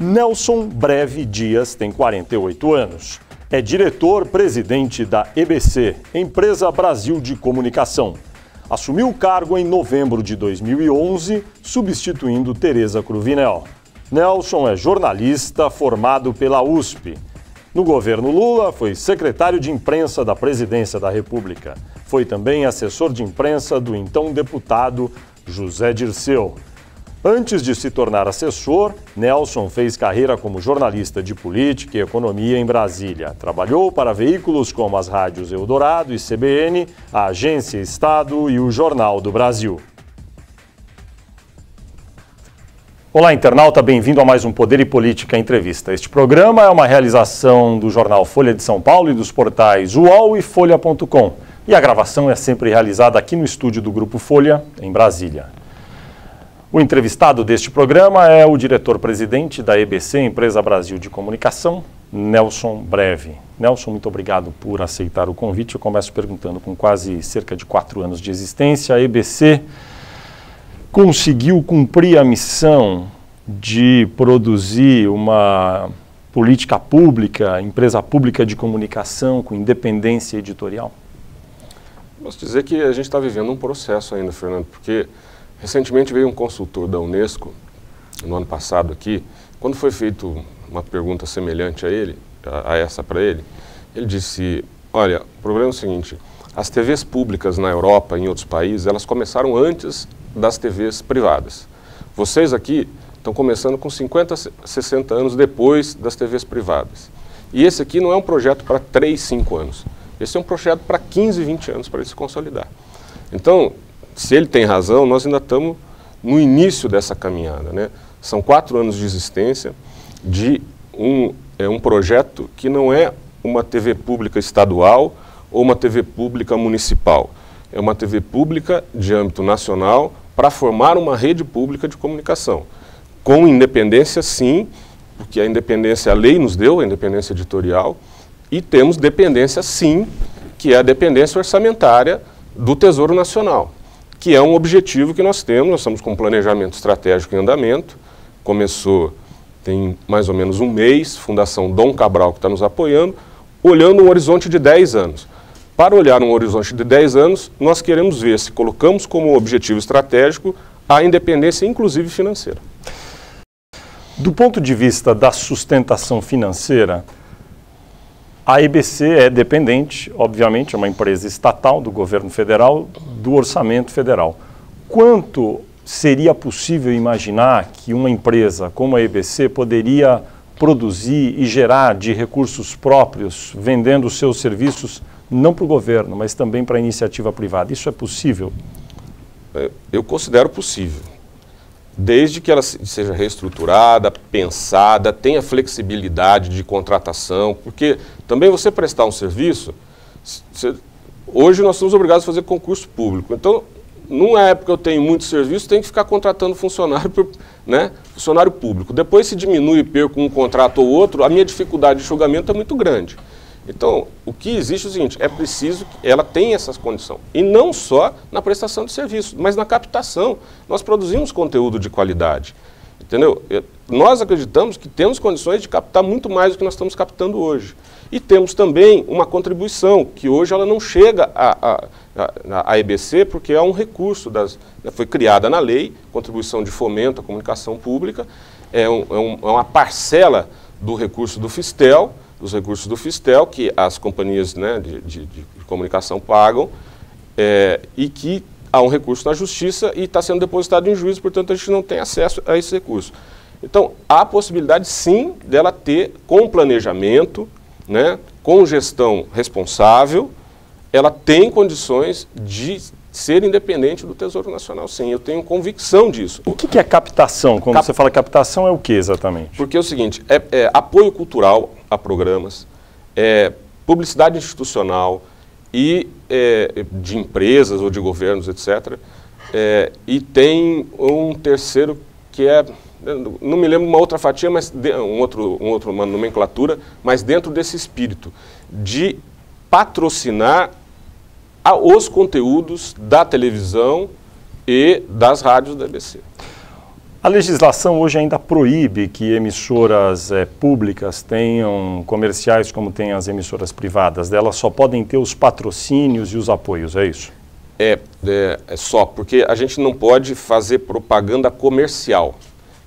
Nelson Breve Dias tem 48 anos. É diretor-presidente da EBC, Empresa Brasil de Comunicação. Assumiu o cargo em novembro de 2011, substituindo Tereza Cruvinel. Nelson é jornalista formado pela USP. No governo Lula, foi secretário de imprensa da Presidência da República. Foi também assessor de imprensa do então deputado José Dirceu. Antes de se tornar assessor, Nelson fez carreira como jornalista de política e economia em Brasília. Trabalhou para veículos como as rádios Eldorado e CBN, a Agência Estado e o Jornal do Brasil. Olá, internauta, bem-vindo a mais um Poder e Política Entrevista. Este programa é uma realização do jornal Folha de São Paulo e dos portais UOL e Folha.com. E a gravação é sempre realizada aqui no estúdio do Grupo Folha, em Brasília. O entrevistado deste programa é o diretor-presidente da EBC, Empresa Brasil de Comunicação, Nelson Breve. Nelson, muito obrigado por aceitar o convite. Eu começo perguntando, com quase cerca de 4 anos de existência, a EBC conseguiu cumprir a missão de produzir uma política pública, empresa pública de comunicação com independência editorial? Posso dizer que a gente está vivendo um processo ainda, Fernando, porque recentemente veio um consultor da Unesco, no ano passado aqui, quando foi feita uma pergunta semelhante a essa para ele, ele disse, olha, o problema é o seguinte, as TVs públicas na Europa e em outros países, elas começaram antes das TVs privadas. Vocês aqui estão começando com 50, 60 anos depois das TVs privadas. E esse aqui não é um projeto para 3, 5 anos. Esse é um projeto para 15, 20 anos para ele se consolidar. Então, se ele tem razão, nós ainda estamos no início dessa caminhada, né? São 4 anos de existência de um projeto que não é uma TV pública estadual ou uma TV pública municipal. É uma TV pública de âmbito nacional para formar uma rede pública de comunicação. Com independência, sim, porque a independência, a lei nos deu, a independência editorial, e temos dependência, sim, que é a dependência orçamentária do Tesouro Nacional, que é um objetivo que nós estamos com um planejamento estratégico em andamento, começou tem mais ou menos um mês, Fundação Dom Cabral que está nos apoiando, olhando um horizonte de 10 anos. Para olhar um horizonte de 10 anos, nós queremos ver se colocamos como objetivo estratégico a independência, inclusive financeira. Do ponto de vista da sustentação financeira, a EBC é dependente, obviamente, é uma empresa estatal do governo federal, do orçamento federal. Quanto seria possível imaginar que uma empresa como a EBC poderia produzir e gerar de recursos próprios, vendendo os seus serviços, não para o governo, mas também para a iniciativa privada? Isso é possível? Eu considero possível. Desde que ela seja reestruturada, pensada, tenha flexibilidade de contratação, porque também você prestar um serviço, hoje nós somos obrigados a fazer concurso público. Então, numa época eu tenho muito serviço, tem que ficar contratando funcionário, funcionário público. Depois se diminui e perco um contrato ou outro, a minha dificuldade de julgamento é muito grande. Então, o que existe é o seguinte, é preciso que ela tenha essas condições. E não só na prestação de serviço, mas na captação. Nós produzimos conteúdo de qualidade, entendeu? Nós acreditamos que temos condições de captar muito mais do que nós estamos captando hoje. E temos também uma contribuição, que hoje ela não chega à EBC, porque é um recurso, foi criada na lei, contribuição de fomento à comunicação pública, é uma parcela do recurso do Fistel, dos recursos do Fistel, que as companhias de comunicação pagam, e que há um recurso na Justiça e está sendo depositado em juízo, portanto a gente não tem acesso a esse recurso. Então, há a possibilidade sim dela ter, com planejamento, com gestão responsável, ela tem condições de ser independente do Tesouro Nacional, sim. Eu tenho convicção disso. O que é captação? Quando você fala captação, é o que exatamente? Porque é o seguinte, é apoio cultural a programas, publicidade institucional e de empresas ou de governos, etc. E tem um terceiro que não me lembro uma outra fatia, mas uma nomenclatura, mas dentro desse espírito de patrocinar os conteúdos da televisão e das rádios da EBC. A legislação hoje ainda proíbe que emissoras públicas tenham comerciais como tem as emissoras privadas. Elas só podem ter os patrocínios e os apoios, é isso? É só, porque a gente não pode fazer propaganda comercial.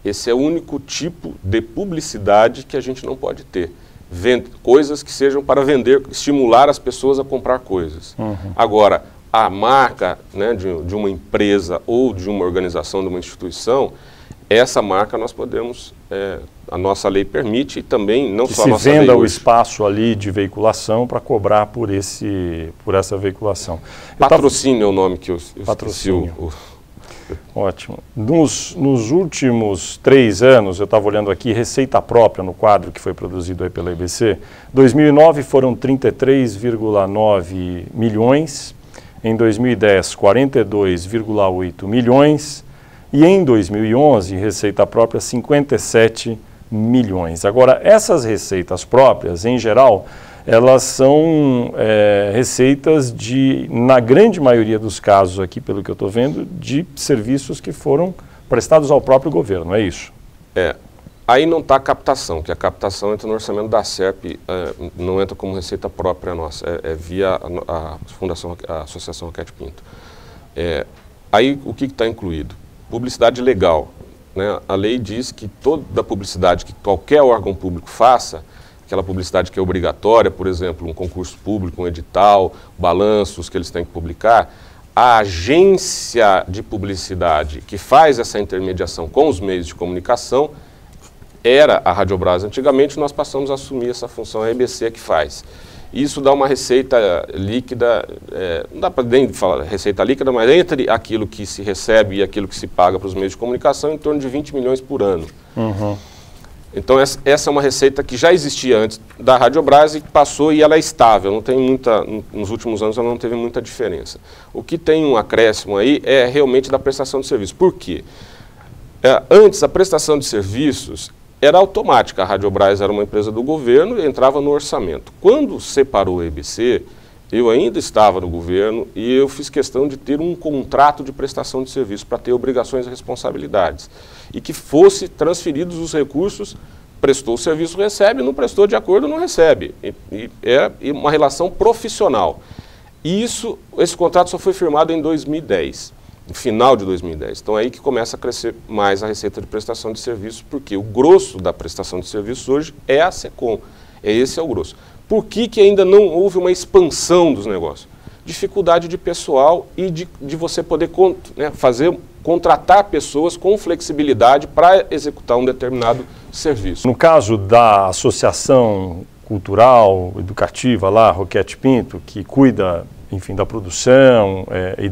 Esse é o único tipo de publicidade que a gente não pode ter. Coisas que sejam para vender, estimular as pessoas a comprar coisas. Agora, a marca, né, de uma empresa ou de uma organização, de uma instituição, essa marca nós podemos, a nossa lei permite, e também não só a nossa lei hoje. Se venda o hoje. espaço ali de veiculação para cobrar por essa veiculação. Patrocínio é o nome que eu patrocínio. Ótimo. Nos últimos 3 anos, eu estava olhando aqui, receita própria no quadro que foi produzido aí pela EBC, 2009 foram 33,9 milhões, em 2010 42,8 milhões, e em 2011, receita própria, 57 milhões. Agora, essas receitas próprias, em geral, elas são receitas na grande maioria dos casos aqui, pelo que eu estou vendo, de serviços que foram prestados ao próprio governo, é isso? Aí não está a captação, que a captação entra no orçamento da SERP, não entra como receita própria nossa, via a Associação Roquete Pinto. Aí o que está incluído? Publicidade legal, né? A lei diz que toda publicidade que qualquer órgão público faça, aquela publicidade que é obrigatória, por exemplo, um concurso público, um edital, balanços que eles têm que publicar, a agência de publicidade que faz essa intermediação com os meios de comunicação era a Radiobras. Antigamente nós passamos a assumir essa função, a EBC que faz. Isso dá uma receita líquida, não dá para nem falar receita líquida, mas entre aquilo que se recebe e aquilo que se paga para os meios de comunicação, em torno de 20 milhões por ano. Então essa é uma receita que já existia antes da Radiobras e que passou, e ela é estável, não tem nos últimos anos ela não teve muita diferença. O que tem um acréscimo aí é realmente da prestação de serviço. Por quê? Antes a prestação de serviços era automática, a Radiobras era uma empresa do governo e entrava no orçamento. Quando separou a EBC, eu ainda estava no governo e eu fiz questão de ter um contrato de prestação de serviço para ter obrigações e responsabilidades. E que fosse transferidos os recursos, prestou o serviço, recebe, não prestou de acordo, não recebe. É uma relação profissional. E esse contrato só foi firmado em 2010. No final de 2010. Então é aí que começa a crescer mais a receita de prestação de serviços, porque o grosso da prestação de serviços hoje é a SECOM. Esse é o grosso. Por que ainda não houve uma expansão dos negócios? Dificuldade de pessoal e de você poder contratar pessoas com flexibilidade para executar um determinado serviço. No caso da Associação Cultural, Educativa lá, Roquete Pinto, que cuida, enfim, da produção e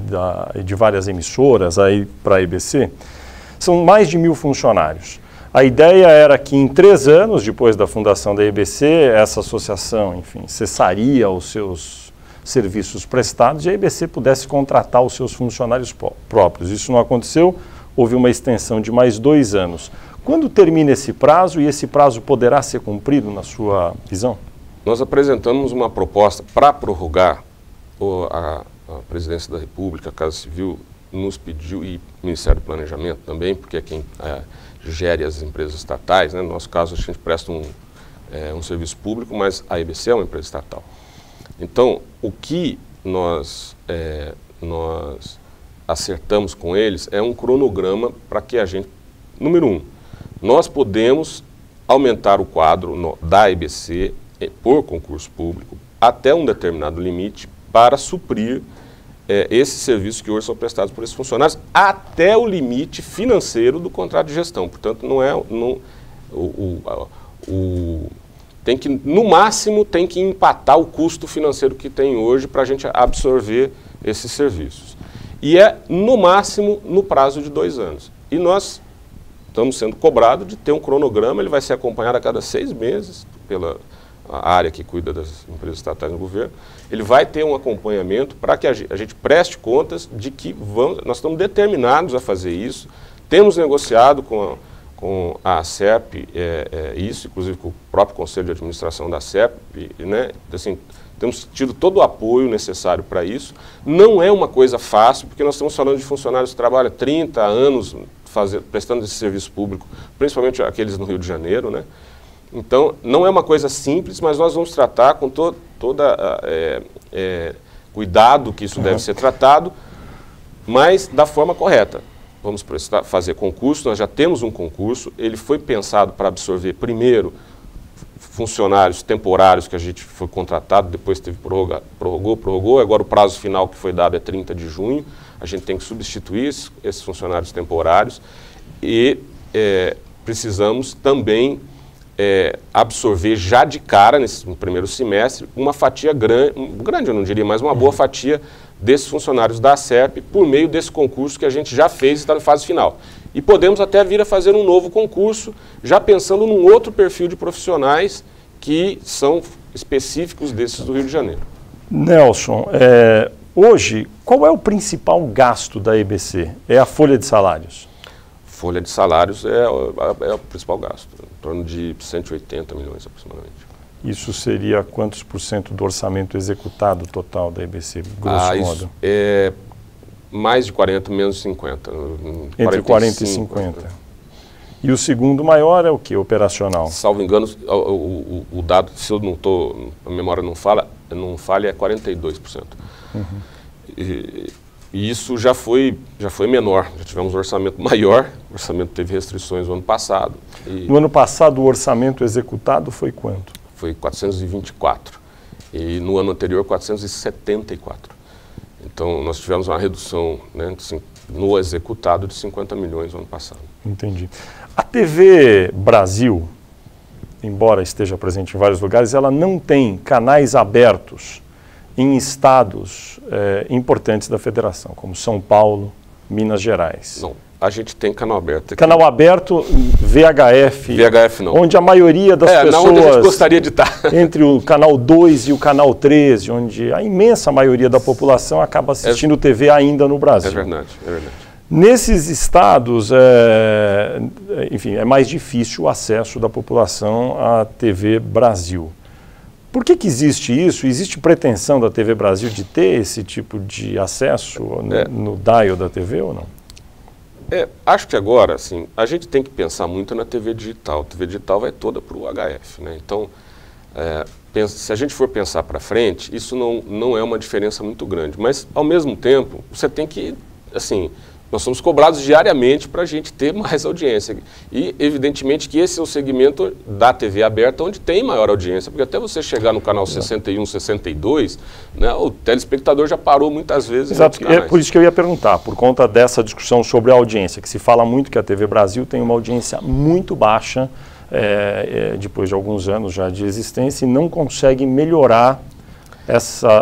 de várias emissoras aí para a EBC, são mais de 1.000 funcionários. A ideia era que em 3 anos, depois da fundação da EBC, essa associação, enfim, cessaria os seus serviços prestados e a EBC pudesse contratar os seus funcionários próprios. Isso não aconteceu, houve uma extensão de mais 2 anos. Quando termina esse prazo e esse prazo poderá ser cumprido na sua visão? Nós apresentamos uma proposta para prorrogar. A Presidência da República, a Casa Civil, nos pediu, e o Ministério do Planejamento também, porque é quem gere as empresas estatais, né? No nosso caso, a gente presta um serviço público, mas a EBC é uma empresa estatal. Então, o que nós acertamos com eles é um cronograma para que a gente, número 1, nós podemos aumentar o quadro da EBC por concurso público até um determinado limite para suprir esses serviços que hoje são prestados por esses funcionários até o limite financeiro do contrato de gestão. Portanto, tem que, no máximo, tem que empatar o custo financeiro que tem hoje para a gente absorver esses serviços. E no máximo, no prazo de 2 anos. E nós estamos sendo cobrados de ter um cronograma, ele vai ser acompanhado a cada 6 meses pela área que cuida das empresas estatais no governo. Ele vai ter um acompanhamento para que a gente preste contas de que nós estamos determinados a fazer isso. Temos negociado com a SERP isso, inclusive com o próprio Conselho de Administração da SERP, né? Assim, temos tido todo o apoio necessário para isso. Não é uma coisa fácil, porque nós estamos falando de funcionários que trabalham 30 anos prestando esse serviço público, principalmente aqueles no Rio de Janeiro, né? Então, não é uma coisa simples, mas nós vamos tratar com cuidado que isso deve ser tratado, mas da forma correta. Vamos fazer concurso, nós já temos um concurso, ele foi pensado para absorver primeiro funcionários temporários que a gente foi contratado, depois teve prorrogou, agora o prazo final que foi dado é 30 de junho, a gente tem que substituir esses funcionários temporários e precisamos também absorver já de cara, no primeiro semestre, uma fatia grande, eu não diria, mas uma boa fatia desses funcionários da Acerp por meio desse concurso que a gente já fez e está na fase final. E podemos até vir a fazer um novo concurso, já pensando num outro perfil de profissionais que são específicos desses do Rio de Janeiro. Nelson, hoje, qual é o principal gasto da EBC? É a folha de salários? Folha de salários é o principal gasto, em torno de 180 milhões aproximadamente. Isso seria quantos por cento do orçamento executado total da EBC, grosso modo? É mais de 40, menos de 50. Entre 40 e 50. E o segundo maior é o que? Operacional? Salvo engano, o dado, se eu não estou, a memória não falha, é 42%. Uhum. E isso já foi menor, já tivemos um orçamento maior, o orçamento teve restrições no ano passado. No ano passado o orçamento executado foi quanto? Foi 424 e no ano anterior 474. Então nós tivemos uma redução, né, no executado de 50 milhões no ano passado. Entendi. A TV Brasil, embora esteja presente em vários lugares, ela não tem canais abertos em estados importantes da federação, como São Paulo, Minas Gerais. Não, a gente tem canal aberto aqui. Canal aberto VHF. VHF não. Onde a maioria das pessoas... onde a gente gostaria de estar. Entre o canal 2 e o canal 13, onde a imensa maioria da população acaba assistindo TV ainda no Brasil. É verdade, é verdade. Nesses estados, enfim, é mais difícil o acesso da população à TV Brasil. Por que existe isso? Existe pretensão da TV Brasil de ter esse tipo de acesso no dial da TV ou não? Acho que agora, assim, a gente tem que pensar muito na TV digital. A TV digital vai toda para o HF, né? Então, se a gente for pensar para frente, isso não é uma diferença muito grande. Mas, ao mesmo tempo, você tem que, assim, nós somos cobrados diariamente para a gente ter mais audiência. E, evidentemente, que esse é o segmento da TV aberta onde tem maior audiência, porque até você chegar no canal 61, 62, né, o telespectador já parou muitas vezes. Exato, é por isso que eu ia perguntar, por conta dessa discussão sobre a audiência, que se fala muito que a TV Brasil tem uma audiência muito baixa, depois de alguns anos já de existência, e não consegue melhorar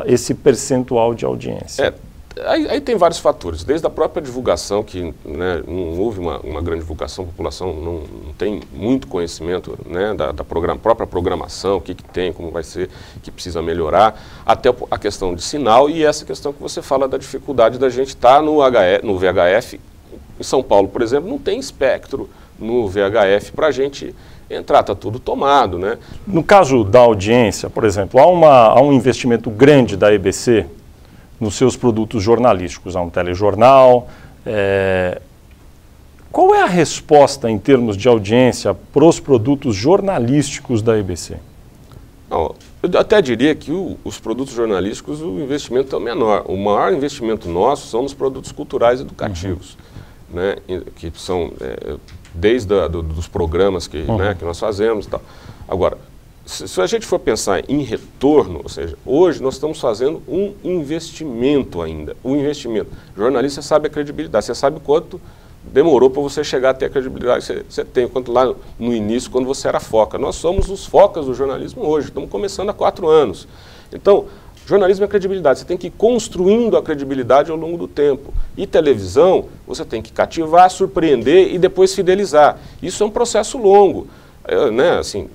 esse percentual de audiência. Aí tem vários fatores, desde a própria divulgação, que, né, não houve uma grande divulgação, a população não tem muito conhecimento, né, da própria programação, o que tem, como vai ser, que precisa melhorar, até a questão de sinal e essa questão que você fala da dificuldade da gente estar no VHF. Em São Paulo, por exemplo, não tem espectro no VHF para a gente entrar, está tudo tomado, né? No caso da audiência, por exemplo, há um investimento grande da EBC nos seus produtos jornalísticos. Há um telejornal. Qual é a resposta em termos de audiência para os produtos jornalísticos da EBC? Não, eu até diria que os produtos jornalísticos, o investimento é menor. O maior investimento nosso são nos produtos culturais e educativos, né, que são desde dos programas que nós fazemos e tal. Agora, se a gente for pensar em retorno, ou seja, hoje nós estamos fazendo um investimento ainda. Um investimento. O jornalista sabe a credibilidade, você sabe quanto demorou para você chegar até a credibilidade que você tem, quanto lá no início, quando você era foca. Nós somos os focas do jornalismo hoje, estamos começando há 4 anos. Então, jornalismo é credibilidade, você tem que ir construindo a credibilidade ao longo do tempo. E televisão, você tem que cativar, surpreender e depois fidelizar. Isso é um processo longo. Né, assim,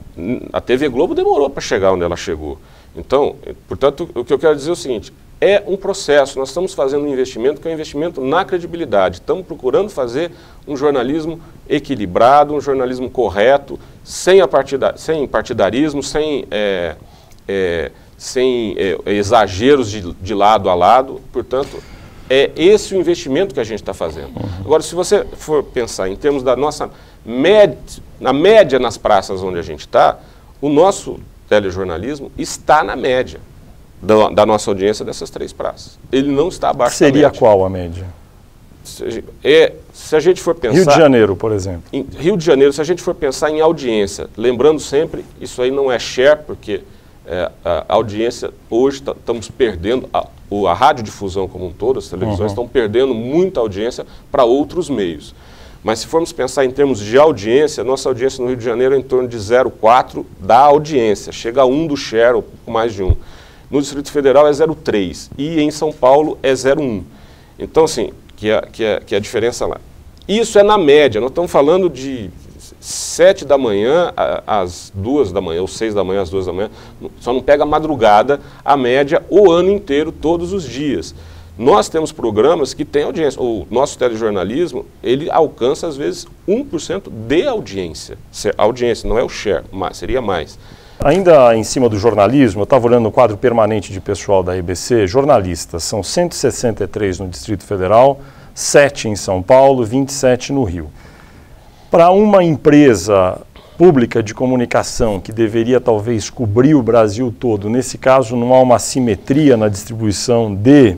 a TV Globo demorou para chegar onde ela chegou. Então, portanto, o que eu quero dizer é o seguinte, é um processo, nós estamos fazendo um investimento que é um investimento na credibilidade, estamos procurando fazer um jornalismo equilibrado, um jornalismo correto, sem partidarismo, sem exageros de lado a lado, portanto... É esse o investimento que a gente está fazendo. Agora, se você for pensar em termos da nossa média, na média nas praças onde a gente está, o nosso telejornalismo está na média da nossa audiência dessas 3 praças. Ele não está abaixo da média. Seria qual a média? Se a gente for pensar... Rio de Janeiro, por exemplo. Em Rio de Janeiro, se a gente for pensar em audiência, lembrando sempre, isso aí não é share, porque a audiência, hoje estamos perdendo, a radiodifusão como um todo, as televisões estão perdendo muita audiência para outros meios. Mas se formos pensar em termos de audiência, nossa audiência no Rio de Janeiro é em torno de 0,4 da audiência, chega a 1 do share, ou mais de 1. No Distrito Federal é 0,3 e em São Paulo é 0,1. Então, assim, que é a diferença lá. Isso é na média, nós estamos falando de 7 da manhã às 2 da manhã, ou 6 da manhã às 2 da manhã, só não pega a madrugada, a média, o ano inteiro, todos os dias. Nós temos programas que têm audiência. O nosso telejornalismo, ele alcança, às vezes, 1% de audiência. A audiência, não é o share, seria mais. Ainda em cima do jornalismo, eu estava olhando no quadro permanente de pessoal da EBC, jornalistas, são 163 no Distrito Federal, 7 em São Paulo, 27 no Rio. Para uma empresa pública de comunicação que deveria talvez cobrir o Brasil todo, nesse caso não há uma assimetria na distribuição de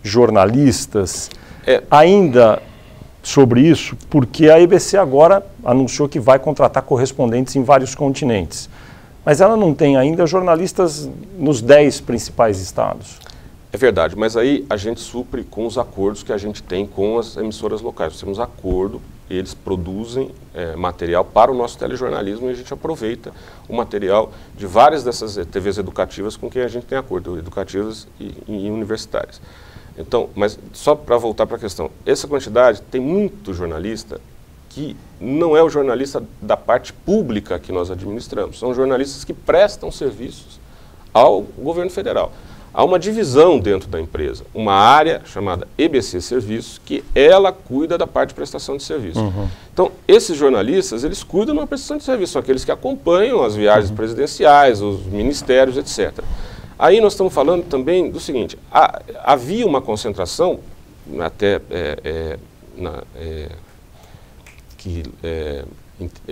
jornalistas, ainda sobre isso, porque a EBC agora anunciou que vai contratar correspondentes em vários continentes. Mas ela não tem ainda jornalistas nos 10 principais estados. É verdade, mas aí a gente supre com os acordos que a gente tem com as emissoras locais. Nós temos acordo, eles produzem material para o nosso telejornalismo e a gente aproveita o material de várias dessas TVs educativas com quem a gente tem acordo, educativas e universitárias. Então, mas só para voltar para a questão, essa quantidade, tem muito jornalista que não é o jornalista da parte pública que nós administramos, são jornalistas que prestam serviços ao governo federal. Há uma divisão dentro da empresa, uma área chamada EBC Serviços, que ela cuida da parte de prestação de serviço. Então, esses jornalistas, eles cuidam da prestação de serviço, são aqueles que acompanham as viagens presidenciais, os ministérios, etc. Aí nós estamos falando também do seguinte, havia uma concentração, até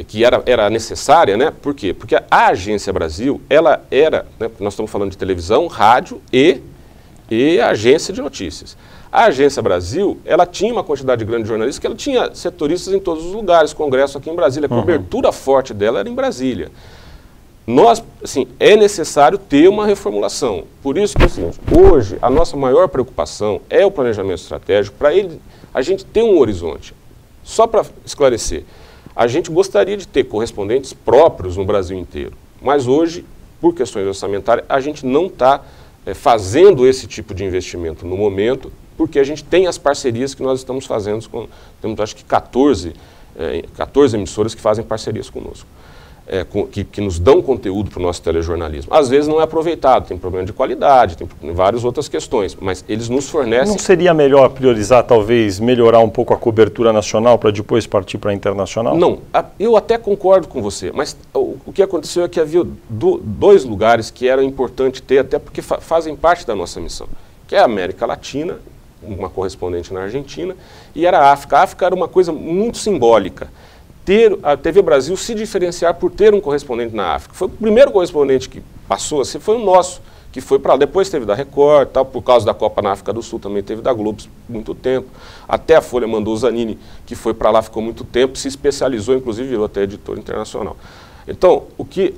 que era necessária, né? Por quê? Porque a Agência Brasil, ela era, né, nós estamos falando de televisão, rádio e agência de notícias. A Agência Brasil, ela tinha uma quantidade grande de jornalistas, que ela tinha setoristas em todos os lugares, congresso aqui em Brasília, a cobertura forte dela era em Brasília. Nós, assim, é necessário ter uma reformulação. Por isso que, assim, hoje, a nossa maior preocupação é o planejamento estratégico, para a gente ter um horizonte. Só para esclarecer, a gente gostaria de ter correspondentes próprios no Brasil inteiro, mas hoje, por questões orçamentárias, a gente não está fazendo esse tipo de investimento no momento, porque a gente tem as parcerias que nós estamos fazendo, temos acho que 14 emissoras que fazem parcerias conosco. Que nos dão conteúdo para o nosso telejornalismo. Às vezes não é aproveitado, tem problema de qualidade, tem várias outras questões, mas eles nos fornecem... Não seria melhor priorizar, talvez, melhorar um pouco a cobertura nacional para depois partir para a internacional? Não, eu até concordo com você, mas o que aconteceu é que havia 2 lugares que era importante ter, até porque fazem parte da nossa missão, que é a América Latina, uma correspondente na Argentina, e era a África. A África era uma coisa muito simbólica. A TV Brasil se diferenciar por ter um correspondente na África. Foi o primeiro correspondente que passou a ser, foi o nosso, que foi para lá. Depois teve da Record, tal, por causa da Copa na África do Sul, também teve da Globo muito tempo. Até a Folha mandou o Zanini, que foi para lá, ficou muito tempo, se especializou, inclusive virou até editor internacional. Então,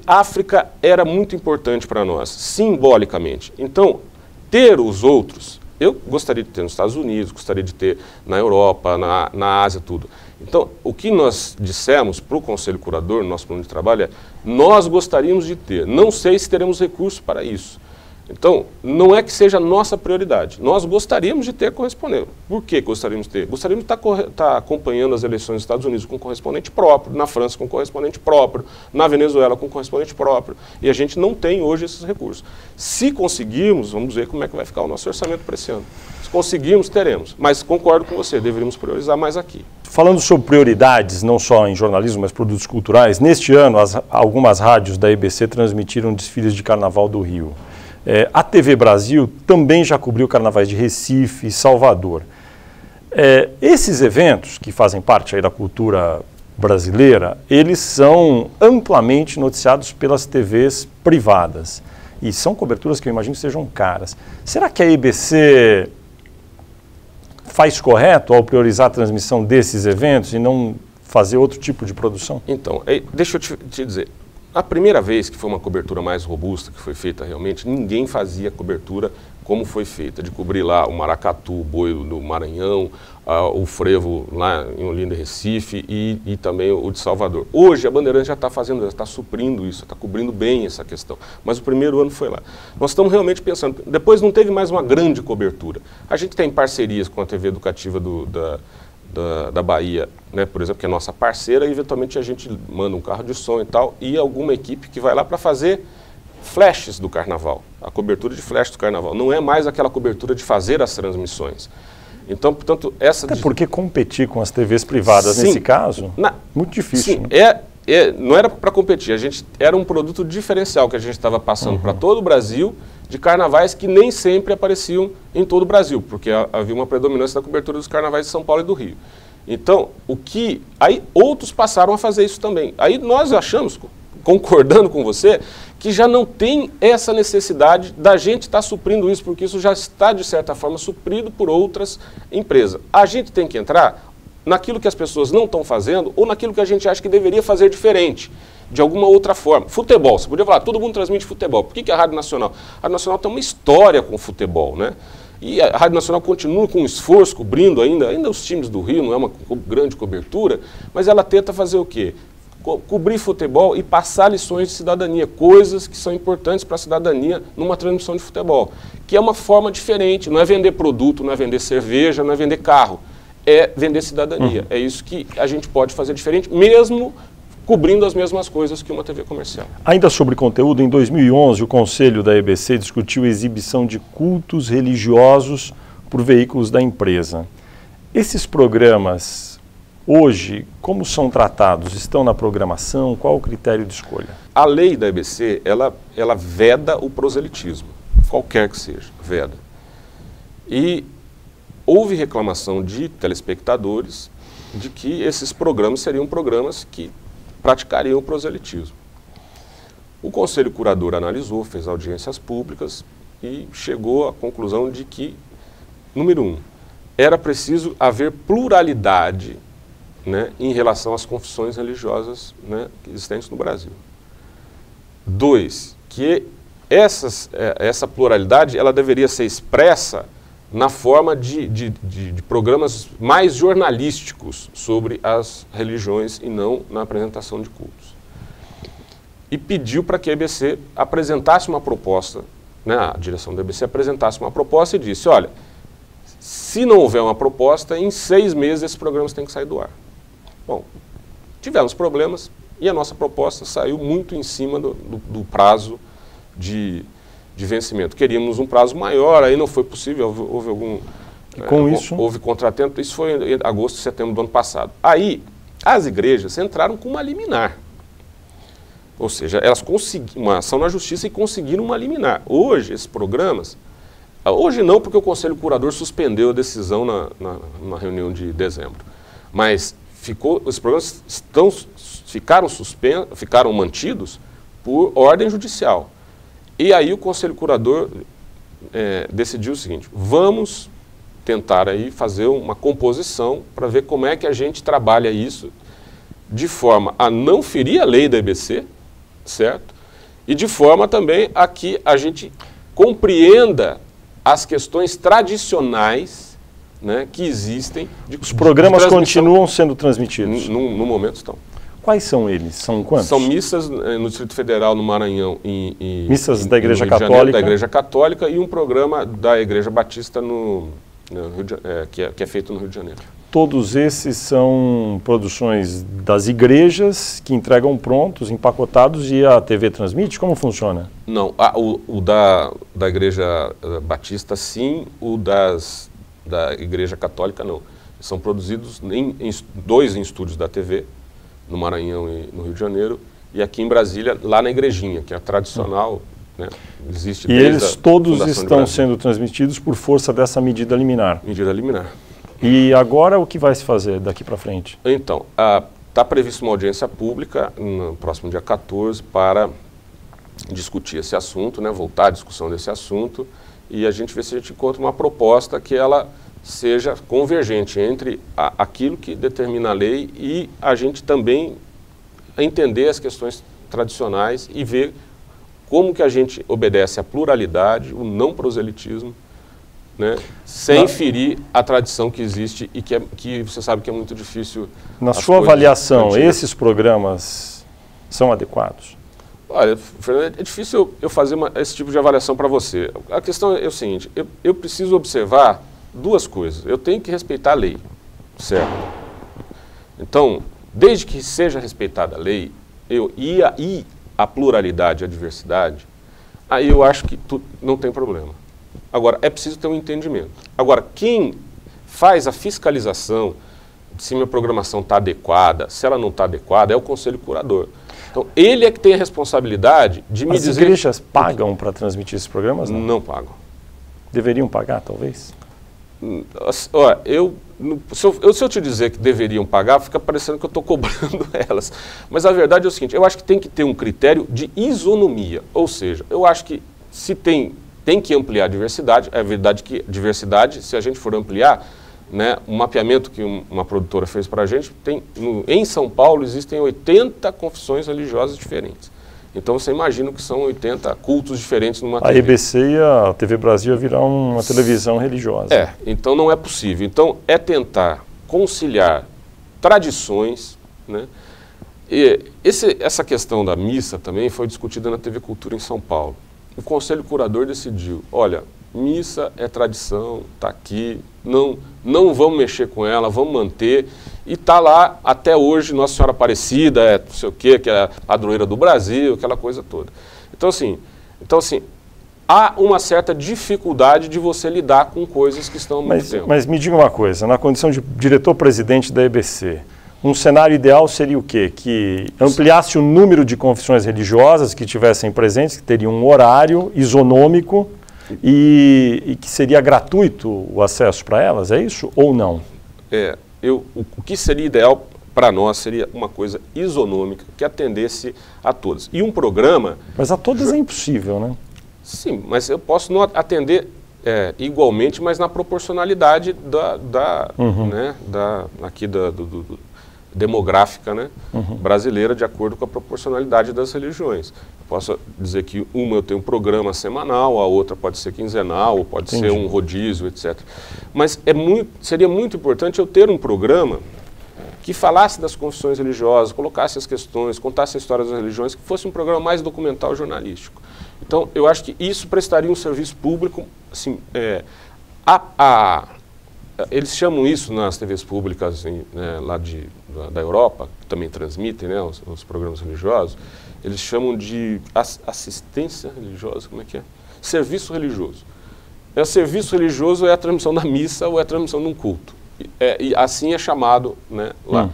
a África era muito importante para nós, simbolicamente. Então, ter os outros, eu gostaria de ter nos Estados Unidos, gostaria de ter na Europa, na Ásia, tudo. Então, o que nós dissemos para o Conselho Curador, no nosso plano de trabalho, é nós gostaríamos de ter, não sei se teremos recursos para isso. Então, não é que seja a nossa prioridade, nós gostaríamos de ter correspondente. Por que gostaríamos de ter? Gostaríamos de estar acompanhando as eleições nos Estados Unidos com correspondente próprio, na França com correspondente próprio, na Venezuela com correspondente próprio, e a gente não tem hoje esses recursos. Se conseguirmos, vamos ver como é que vai ficar o nosso orçamento para esse ano. Se conseguirmos, teremos, mas concordo com você, deveríamos priorizar mais aqui. Falando sobre prioridades, não só em jornalismo, mas produtos culturais, neste ano algumas rádios da EBC transmitiram desfiles de Carnaval do Rio. A TV Brasil também já cobriu carnavais de Recife e Salvador. Esses eventos, que fazem parte aí da cultura brasileira, eles são amplamente noticiados pelas TVs privadas. E são coberturas que eu imagino que sejam caras. Será que a EBC faz correto ao priorizar a transmissão desses eventos e não fazer outro tipo de produção? Então, deixa eu te dizer. A primeira vez que foi uma cobertura mais robusta, que foi feita realmente, ninguém fazia cobertura como foi feita, de cobrir lá o maracatu, o boi do Maranhão, o frevo lá em Olinda e Recife e também o de Salvador. Hoje a Bandeirantes já está fazendo, já está suprindo isso, está cobrindo bem essa questão. Mas o primeiro ano foi lá. Nós estamos realmente pensando, depois não teve mais uma grande cobertura. A gente tem parcerias com a TV Educativa da Bahia, né, por exemplo, que é nossa parceira, e eventualmente a gente manda um carro de som e tal, e alguma equipe que vai lá para fazer flashes do carnaval, a cobertura de flash do carnaval. Não é mais aquela cobertura de fazer as transmissões. Então, portanto, essa... Até porque competir com as TVs privadas, sim, nesse caso, muito difícil. Sim, né? Não era para competir, era um produto diferencial que a gente estava passando para todo o Brasil, de carnavais que nem sempre apareciam em todo o Brasil, porque havia uma predominância da cobertura dos carnavais de São Paulo e do Rio. Então, aí outros passaram a fazer isso também. Aí nós achamos, concordando com você, que já não tem essa necessidade da gente estar suprindo isso, porque isso já está, de certa forma, suprido por outras empresas. A gente tem que entrar naquilo que as pessoas não estão fazendo ou naquilo que a gente acha que deveria fazer diferente, de alguma outra forma. Futebol, você podia falar, todo mundo transmite futebol. Por que a Rádio Nacional? A Rádio Nacional tem uma história com o futebol, né? E a Rádio Nacional continua com um esforço, cobrindo ainda os times do Rio, não é uma grande cobertura, mas ela tenta fazer o quê? Cobrir futebol e passar lições de cidadania, coisas que são importantes para a cidadania numa transmissão de futebol, que é uma forma diferente, não é vender produto, não é vender cerveja, não é vender carro, é vender cidadania. É isso que a gente pode fazer diferente, mesmo cobrindo as mesmas coisas que uma TV comercial. Ainda sobre conteúdo, em 2011 o Conselho da EBC discutiu a exibição de cultos religiosos por veículos da empresa. Esses programas hoje, como são tratados? Estão na programação? Qual o critério de escolha? A lei da EBC, ela veda o proselitismo, qualquer que seja, veda. E houve reclamação de telespectadores de que esses programas seriam programas que praticariam o proselitismo. O Conselho Curador analisou, fez audiências públicas e chegou à conclusão de que, número 1, era preciso haver pluralidade, né, em relação às confissões religiosas, né, existentes no Brasil. 2, que essa pluralidade ela deveria ser expressa na forma de programas mais jornalísticos sobre as religiões e não na apresentação de cultos. E pediu para que a EBC apresentasse uma proposta, né, a direção da EBC apresentasse uma proposta e disse, olha, se não houver uma proposta, em 6 meses esses programas têm que sair do ar. Bom, tivemos problemas e a nossa proposta saiu muito em cima do prazo de vencimento. Queríamos um prazo maior, aí não foi possível, houve algum... houve contratempo, isso foi em agosto, setembro do ano passado. Aí, as igrejas entraram com uma liminar. Ou seja, elas conseguiram uma ação na justiça e conseguiram uma liminar. Hoje, esses programas... Hoje não, porque o Conselho Curador suspendeu a decisão na reunião de dezembro. Mas os programas ficaram mantidos por ordem judicial. E aí o Conselho Curador decidiu o seguinte, vamos tentar aí fazer uma composição para ver como é que a gente trabalha isso de forma a não ferir a lei da EBC, certo? E de forma também a que a gente compreenda as questões tradicionais, né, que existem. Os programas continuam sendo transmitidos? No momento estão. Quais são eles? São quantos? São missas no Distrito Federal, no Maranhão. Missas da Igreja Católica. Católica. Da Igreja Católica e um programa da Igreja Batista que é feito no Rio de Janeiro. Todos esses são produções das igrejas que entregam prontos, empacotados e a TV transmite? Como funciona? Não, o da Igreja Batista sim, o da Igreja Católica não. São produzidos dois em estúdios da TV, no Maranhão e no Rio de Janeiro, e aqui em Brasília, lá na Igrejinha, que é a tradicional, né? Existe e eles todos estão sendo transmitidos por força dessa medida liminar. Medida liminar. E agora o que vai se fazer daqui para frente? Então, está prevista uma audiência pública no próximo dia 14 para discutir esse assunto, né? Voltar à discussão desse assunto, e a gente vê se a gente encontra uma proposta que ela seja convergente entre aquilo que determina a lei e a gente também entender as questões tradicionais e ver como que a gente obedece à pluralidade, o não proselitismo, né, sem ferir a tradição que existe e que você sabe que é muito difícil. Na sua avaliação, esses programas são adequados? Olha, Fernando, é difícil eu fazer esse tipo de avaliação para você. A questão é o seguinte, eu preciso observar duas coisas. Eu tenho que respeitar a lei, certo? Então, desde que seja respeitada a lei, e a pluralidade, a diversidade, aí eu acho que não tem problema. Agora, é preciso ter um entendimento. Agora, quem faz a fiscalização se minha programação está adequada, se ela não está adequada, é o Conselho Curador. Então, ele é que tem a responsabilidade de me dizer... As igrejas pagam para transmitir esses programas? Não? Não pagam. Deveriam pagar, talvez? Olha, se eu te dizer que deveriam pagar, fica parecendo que eu estou cobrando elas. Mas a verdade é o seguinte, eu acho que tem que ter um critério de isonomia. Ou seja, eu acho que se tem que ampliar a diversidade, é verdade que diversidade, se a gente for ampliar, né, um mapeamento que uma produtora fez para a gente, em São Paulo existem 80 confissões religiosas diferentes. Então você imagina que são 80 cultos diferentes numa TV. A EBC e a TV Brasil virar uma televisão religiosa. Então não é possível. Então é tentar conciliar tradições, né? E essa questão da missa também foi discutida na TV Cultura em São Paulo. O Conselho Curador decidiu, olha, missa é tradição, está aqui, não vamos mexer com ela, vamos manter. E está lá até hoje Nossa Senhora Aparecida, não sei o quê, que é a padroeira do Brasil, aquela coisa toda. Então assim, há uma certa dificuldade de você lidar com coisas que estão há muito tempo. Mas me diga uma coisa, na condição de diretor-presidente da EBC, um cenário ideal seria o quê? Que ampliasse o número de confissões religiosas que tivessem presentes, que teriam um horário isonômico e que seria gratuito o acesso para elas, é isso ou não? O que seria ideal para nós seria uma coisa isonômica que atendesse a todas. E um programa... Mas a todas é impossível, né? Sim, mas eu posso não atender igualmente, mas na proporcionalidade demográfica, né, brasileira, de acordo com a proporcionalidade das religiões. Eu posso dizer que eu tenho um programa semanal, a outra pode ser quinzenal, ou pode ser um rodízio, etc. Mas seria muito importante eu ter um programa que falasse das confissões religiosas, colocasse as questões, contasse a história das religiões, que fosse um programa mais documental jornalístico. Então, eu acho que isso prestaria um serviço público, assim, eles chamam isso nas TVs públicas lá da Europa, que também transmitem, né, os programas religiosos, eles chamam de assistência religiosa, como é que é? Serviço religioso. O serviço religioso é a transmissão da missa ou é a transmissão de um culto. E assim é chamado, né, lá.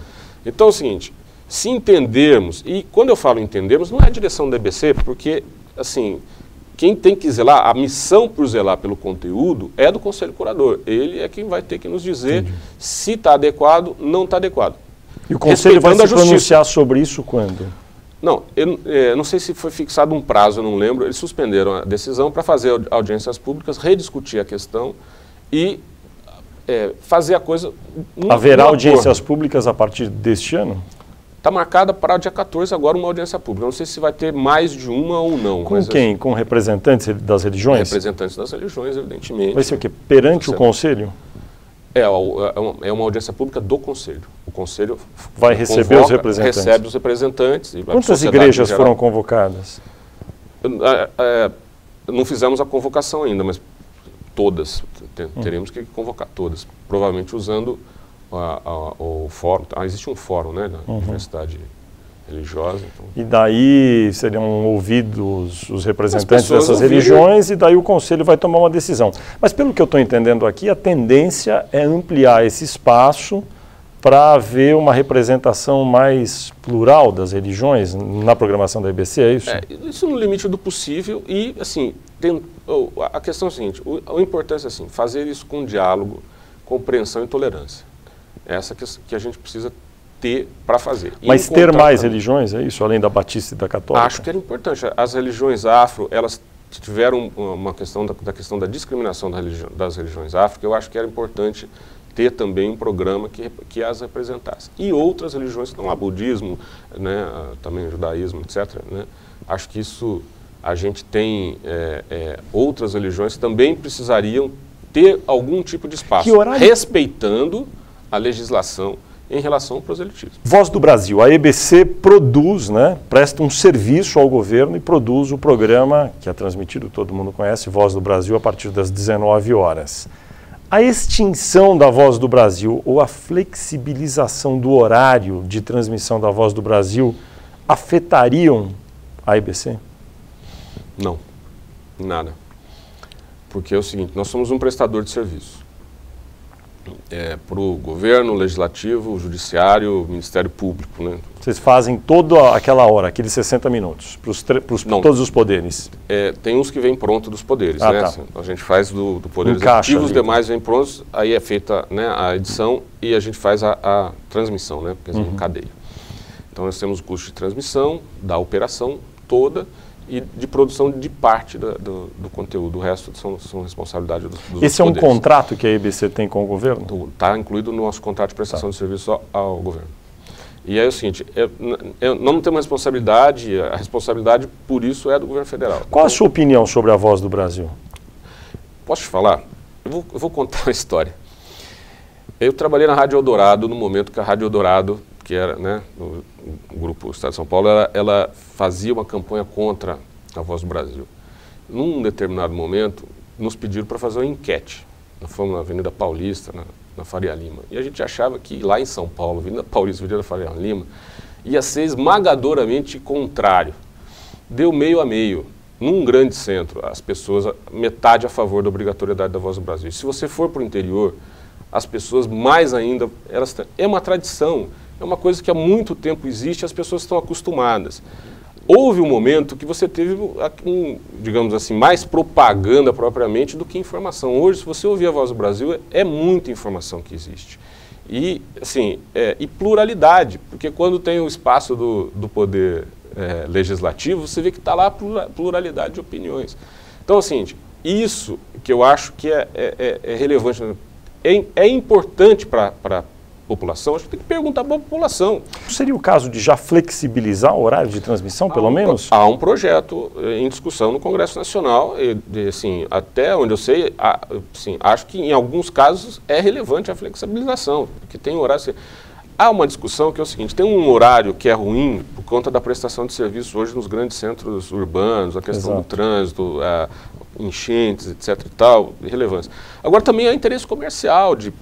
Então é o seguinte, se entendermos, e quando eu falo entendermos, não é a direção da EBC, porque, assim, quem tem que zelar, a missão por zelar pelo conteúdo é do Conselho Curador. Ele é quem vai ter que nos dizer se está adequado, não está adequado. E o Conselho vai se pronunciar sobre isso quando? Não, eu não sei se foi fixado um prazo, eu não lembro. Eles suspenderam a decisão para fazer audiências públicas, rediscutir a questão e fazer a coisa... Haverá audiências públicas a partir deste ano? Está marcada para o dia 14 agora uma audiência pública. Não sei se vai ter mais de uma ou não. Com quem? Com representantes das religiões? Representantes das religiões, evidentemente. Vai ser o quê? Perante o Conselho? É uma audiência pública do Conselho. O Conselho vai receber os representantes. Recebe os representantes. Quantas igrejas foram convocadas? Não fizemos a convocação ainda, mas todas. Teremos que convocar todas. Provavelmente usando o fórum. Existe um fórum, né, na Universidade Religiosa. Então. E daí seriam ouvidos os representantes dessas religiões e daí o Conselho vai tomar uma decisão. Mas pelo que eu estou entendendo aqui, a tendência é ampliar esse espaço para haver uma representação mais plural das religiões na programação da EBC, é isso? Isso no limite do possível e, assim, a questão é a seguinte, o importante é assim, fazer isso com diálogo, compreensão e tolerância. Essa que a gente precisa ter para fazer. Mas ter mais religiões, é isso? Além da batista e da católica? Acho que era importante. As religiões afro, elas tiveram uma questão da discriminação das religiões afro, que eu acho que era importante ter também um programa que as representasse. E outras religiões, não há budismo, né, também judaísmo, etc. Né? Acho que isso, a gente tem outras religiões que também precisariam ter algum tipo de espaço, respeitando a legislação em relação ao proselitismo. Voz do Brasil, a EBC produz, né, presta um serviço ao governo e produz o programa que é transmitido, todo mundo conhece, Voz do Brasil, a partir das 19 horas. A extinção da Voz do Brasil ou a flexibilização do horário de transmissão da Voz do Brasil afetariam a EBC? Não, nada. Porque é o seguinte, nós somos um prestador de serviço. Para o governo, o legislativo, o judiciário, o Ministério Público. Né? Vocês fazem toda aquela hora, aqueles 60 minutos, para todos os poderes? Tem uns que vêm pronto dos poderes, né? Tá. Assim, a gente faz do Poder Executivo, os demais vêm prontos, aí é feita, né, a edição e a gente faz a transmissão, né, porque em cadeia. Então nós temos o custo de transmissão, da operação toda, e de produção de parte do conteúdo. O resto são responsabilidade dos Esse é um contrato que a EBC tem com o governo? Está incluído no nosso contrato de prestação de serviço ao governo. E aí é o seguinte, não temos responsabilidade, a responsabilidade por isso é do governo federal. Qual a sua opinião sobre a Voz do Brasil? Posso te falar? Eu vou contar uma história. Eu trabalhei na Rádio Eldorado no momento que a Rádio Eldorado, que era, né, o Grupo Estado de São Paulo, ela fazia uma campanha contra a Voz do Brasil. Num determinado momento, nos pediram para fazer uma enquete. Nós fomos na Avenida Paulista, na Faria Lima. E a gente achava que lá em São Paulo, Avenida Paulista, Avenida Faria Lima, ia ser esmagadoramente contrário. Deu meio a meio. Num grande centro, as pessoas, metade a favor da obrigatoriedade da Voz do Brasil. E se você for para o interior, as pessoas mais ainda, é uma tradição. É uma coisa que há muito tempo existe e as pessoas estão acostumadas. Houve um momento que você teve, digamos assim, mais propaganda propriamente do que informação. Hoje, se você ouvir a Voz do Brasil, é muita informação que existe. E, assim, e pluralidade, porque quando tem o espaço do poder legislativo, você vê que está lá a pluralidade de opiniões. Então, assim, isso que eu acho que é relevante, é importante para população, a gente tem que perguntar para a população. Seria o caso de já flexibilizar o horário de transmissão, pelo menos? Há um projeto em discussão no Congresso Nacional, e assim, até onde eu sei, assim, acho que em alguns casos é relevante a flexibilização, porque tem horário... Há uma discussão que é o seguinte, tem um horário que é ruim por conta da prestação de serviço hoje nos grandes centros urbanos, a questão do trânsito, enchentes, etc. e tal, relevância. Agora também há interesse comercial de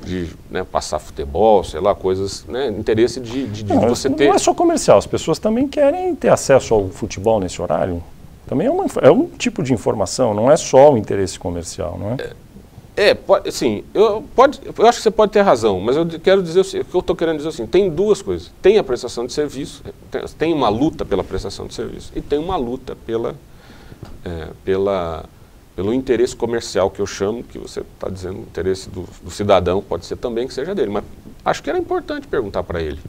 né, passar futebol, sei lá, coisas, né, interesse de você ter... Não é só comercial, as pessoas também querem ter acesso ao futebol nesse horário. Também é um tipo de informação, não é só o interesse comercial, não é? Assim, eu acho que você pode ter razão, mas eu quero dizer, o que eu estou querendo dizer assim, tem duas coisas. Tem a prestação de serviço, tem uma luta pela prestação de serviço e tem uma luta pelo interesse comercial, que eu chamo, que você está dizendo, o interesse do cidadão, pode ser também que seja dele, mas acho que era importante perguntar para ele.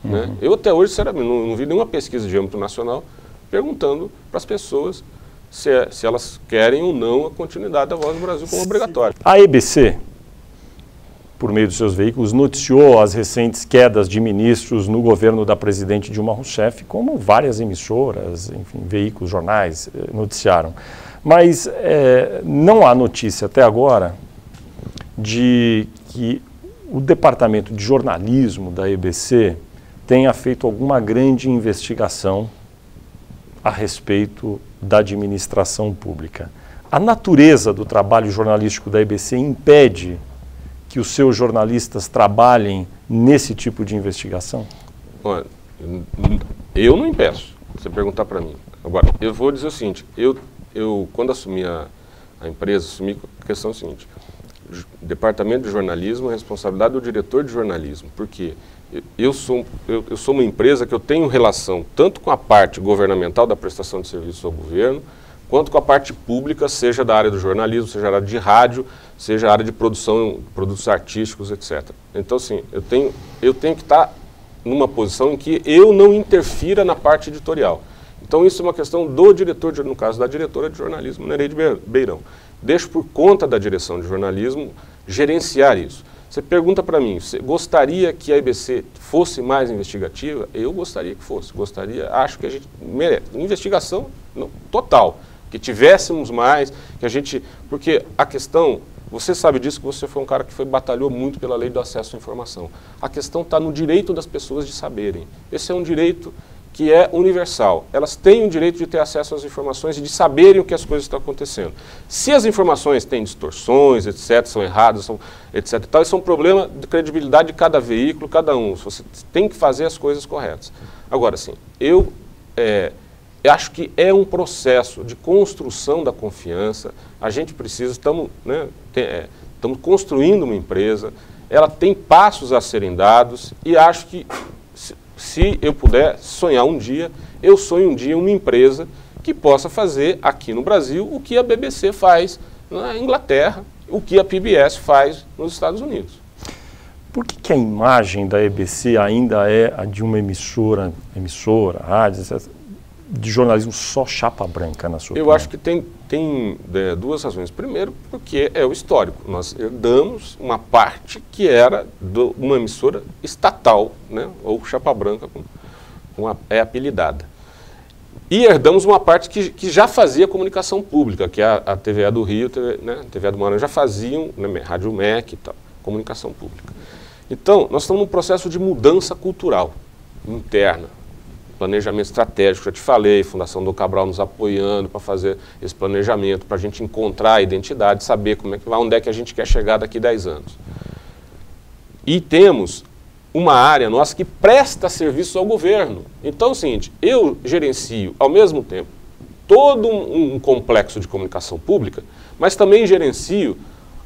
Né? Eu até hoje, sinceramente, não vi nenhuma pesquisa de âmbito nacional perguntando para as pessoas se elas querem ou não a continuidade da Voz do Brasil como obrigatória. A EBC, por meio dos seus veículos, noticiou as recentes quedas de ministros no governo da presidente Dilma Rousseff, como várias emissoras, enfim, veículos, jornais noticiaram. Mas não há notícia até agora de que o departamento de jornalismo da EBC tenha feito alguma grande investigação a respeito da administração pública. A natureza do trabalho jornalístico da EBC impede que os seus jornalistas trabalhem nesse tipo de investigação? Olha, eu não impeço, se você perguntar para mim. Agora, eu vou dizer o seguinte, eu quando assumi a empresa, assumi a questão seguinte, departamento de jornalismo, a responsabilidade do diretor de jornalismo, porque eu sou uma empresa que eu tenho relação tanto com a parte governamental da prestação de serviços ao governo, quanto com a parte pública, seja da área do jornalismo, seja da área de rádio, seja a área de produção, produtos artísticos, etc. Então, assim, eu tenho que estar numa posição em que eu não interfira na parte editorial. Então, isso é uma questão do diretor, no caso da diretora de jornalismo, Nereide Beirão. Deixo por conta da direção de jornalismo gerenciar isso. Você pergunta para mim, você gostaria que a EBC fosse mais investigativa? Eu gostaria que fosse, acho que a gente merece. Investigação total, que tivéssemos mais, que a gente... Porque a questão, você sabe disso, que você foi um cara que batalhou muito pela lei do acesso à informação. A questão está no direito das pessoas de saberem. Esse é um direito que é universal. Elas têm o direito de ter acesso às informações e de saberem o que as coisas estão acontecendo. Se as informações têm distorções, etc., são erradas, etc., e tal, isso é um problema de credibilidade de cada veículo, cada um. Você tem que fazer as coisas corretas. Agora, assim, eu acho que é um processo de construção da confiança. A gente precisa, estamos construindo uma empresa, ela tem passos a serem dados e acho que se eu puder sonhar um dia, eu sonho um dia uma empresa que possa fazer aqui no Brasil o que a BBC faz na Inglaterra, o que a PBS faz nos Estados Unidos. Por que a imagem da EBC ainda é a de uma emissora, rádio, etc., de jornalismo só chapa branca, na sua opinião? Eu acho que tem duas razões. Primeiro, porque é o histórico. Nós herdamos uma parte que era de uma emissora estatal, né, ou chapa branca, é apelidada. E herdamos uma parte que já fazia comunicação pública, que é a TVA do Rio, a TVA do Maranhão, já faziam, né, Rádio MEC e tal, comunicação pública. Então, nós estamos num processo de mudança cultural interna. Planejamento estratégico, já te falei, Fundação Dom Cabral nos apoiando para fazer esse planejamento, para a gente encontrar a identidade, saber como é que vai, onde é que a gente quer chegar daqui a 10 anos. E temos uma área nossa que presta serviços ao governo. Então é o seguinte, eu gerencio ao mesmo tempo todo um complexo de comunicação pública, mas também gerencio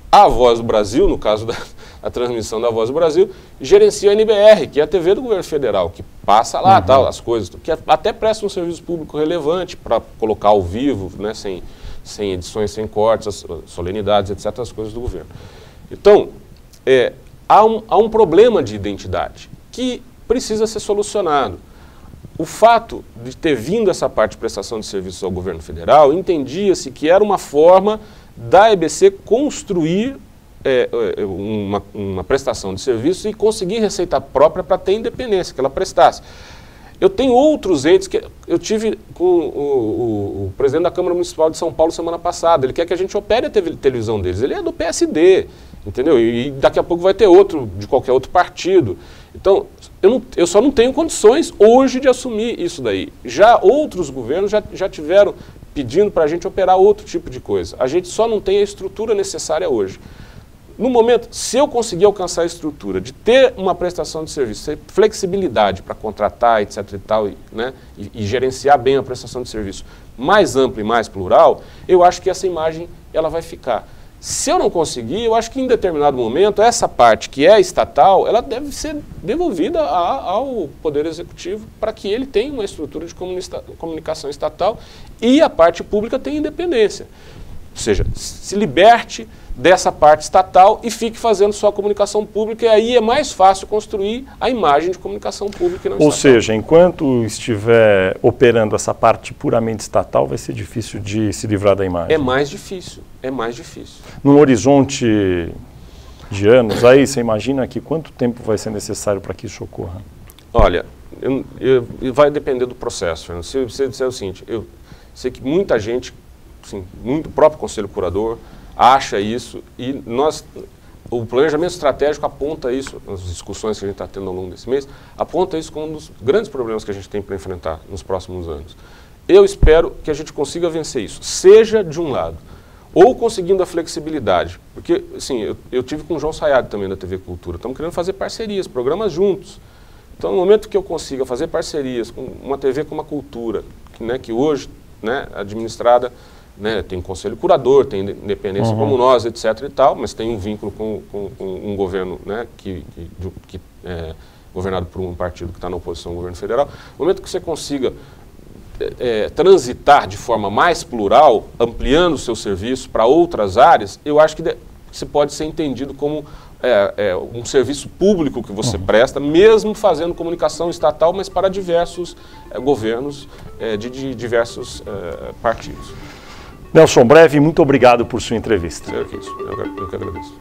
a Voz do Brasil, no caso da transmissão da Voz do Brasil, gerencia a NBR, que é a TV do governo federal, que passa lá, tal, as coisas, que até presta um serviço público relevante para colocar ao vivo, né, sem edições, sem cortes, as solenidades, etc., as coisas do governo. Então, há um problema de identidade que precisa ser solucionado. O fato de ter vindo essa parte de prestação de serviços ao governo federal, entendia-se que era uma forma da EBC construir uma prestação de serviço e conseguir receita própria para ter independência, que ela prestasse. Eu tenho outros entes que eu tive com o presidente da Câmara Municipal de São Paulo semana passada. Ele quer que a gente opere a televisão deles. Ele é do PSD, entendeu? E daqui a pouco vai ter outro, de qualquer outro partido. Então, eu só não tenho condições hoje de assumir isso daí. Já outros governos já tiveram pedindo para a gente operar outro tipo de coisa. A gente só não tem a estrutura necessária hoje. No momento, se eu conseguir alcançar a estrutura de ter uma prestação de serviço, ter flexibilidade para contratar, etc. e tal, né, e gerenciar bem a prestação de serviço mais ampla e mais plural, eu acho que essa imagem ela vai ficar. Se eu não conseguir, eu acho que em determinado momento, essa parte que é estatal, ela deve ser devolvida ao Poder Executivo para que ele tenha uma estrutura de comunicação estatal e a parte pública tenha independência. Ou seja, se liberte dessa parte estatal e fique fazendo só a comunicação pública, e aí é mais fácil construir a imagem de comunicação pública e não estatal. Ou seja, enquanto estiver operando essa parte puramente estatal, vai ser difícil de se livrar da imagem. É mais difícil, é mais difícil. Num horizonte de anos, aí você imagina que quanto tempo vai ser necessário para que isso ocorra? Olha, vai depender do processo, Fernando. Se você disser o seguinte, eu sei que muita gente, assim, o próprio Conselho Curador, acha isso e o planejamento estratégico aponta isso, nas discussões que a gente está tendo ao longo desse mês, aponta isso como um dos grandes problemas que a gente tem para enfrentar nos próximos anos. Eu espero que a gente consiga vencer isso, seja de um lado, ou conseguindo a flexibilidade, porque assim, eu tive com o João Sayad também da TV Cultura, estamos querendo fazer parcerias, programas juntos. Então no momento que eu consiga fazer parcerias com uma TV como a Cultura, que hoje, né, administrada né, tem conselho curador, tem independência como nós, etc. e tal, mas tem um vínculo com um governo, né, que é governado por um partido que está na oposição ao governo federal. No momento que você consiga transitar de forma mais plural, ampliando o seu serviço para outras áreas, eu acho que você pode ser entendido como um serviço público que você presta, mesmo fazendo comunicação estatal, mas para diversos governos de diversos partidos. Nelson Breve, muito obrigado por sua entrevista. Eu que agradeço.